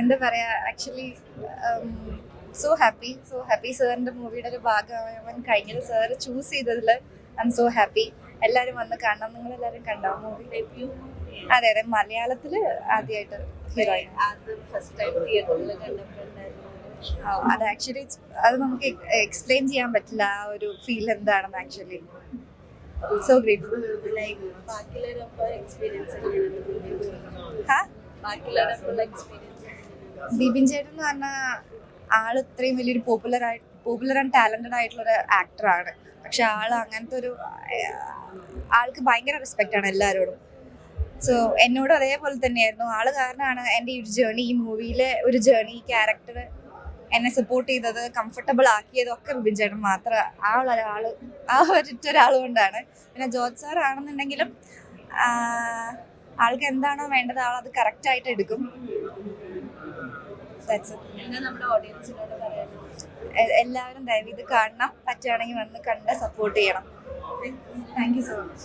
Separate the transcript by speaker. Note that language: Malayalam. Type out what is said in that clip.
Speaker 1: എന്താ പറയാ ആക്ച്വലി സോ ഹാപ്പി സാറിന്റെ മൂവിയുടെ ഒരു ഭാഗമാവാൻ കഴിഞ്ഞത് സാറ് ചൂസ് ചെയ്തതിൽ ഐ എം സോ ഹാപ്പി. എല്ലാവരും വന്ന് കാണണം. നിങ്ങൾ എല്ലാവരും കണ്ടോ മൂവി?
Speaker 2: ഡെബ്യൂ
Speaker 1: അതെ അതെ, മലയാളത്തില് ആദ്യമായിട്ട് ഹീറോയിൻ.
Speaker 2: അത് ഫസ്റ്റ് ടൈം തിയേറ്ററിൽ കണ്ടപ്പോഴുണ്ടായിരുന്നു.
Speaker 1: അത് ആക്ച്വലി അത് നമുക്ക് എക്സ്പ്ലെയിൻ ചെയ്യാൻ പറ്റില്ല ആ ഒരു ഫീൽ എന്താണെന്ന്. Actually so grateful.
Speaker 2: ലൈക്ക് ബാക്കിയുള്ളവരൊപ്പം എക്സ്പീരിയൻസ്
Speaker 1: ഹാ,
Speaker 2: ബാക്കിയുള്ളവരൊപ്പം എക്സ്പീരിയൻസ്
Speaker 1: ബിബിൻ ചേട്ടൻ എന്ന് പറഞ്ഞാൽ ആള് ഇത്രയും വലിയൊരു പോപ്പുലർ ആൻഡ് ടാലന്റഡ് ആയിട്ടുള്ള ഒരു ആക്ടറാണ്. പക്ഷെ ആള് അങ്ങനത്തെ ഒരു ആൾക്ക് ഭയങ്കര റെസ്പെക്റ്റ് ആണ് എല്ലാവരോടും. സോ എന്നോട് അതേപോലെ തന്നെയായിരുന്നു. ആള് കാരണമാണ് എൻ്റെ ഈ ഒരു ജേർണി, ഈ മൂവിയിലെ ഒരു ജേർണി, ഈ ക്യാരക്ടർ എന്നെ സപ്പോർട്ട് ചെയ്തത്, കംഫർട്ടബിൾ ആക്കിയതും ഒക്കെ ബിബിൻ ചേട്ടൻ മാത്രം. ആ ഒരൊരാൾ കൊണ്ടാണ്. പിന്നെ ജോർജ് സാർ ആണെന്നുണ്ടെങ്കിലും ആൾക്ക് എന്താണോ വേണ്ടത് ആളത് കറക്റ്റായിട്ട് എടുക്കും.
Speaker 2: പിന്നെ നമ്മുടെ ഓഡിയൻസിനോട് പറയാനുള്ളത്
Speaker 1: എല്ലാവരും ദയവ് ഇത് കാണണം. പറ്റുകയാണെങ്കിൽ വന്ന് കണ്ട് സപ്പോർട്ട് ചെയ്യണം. Thank you so much.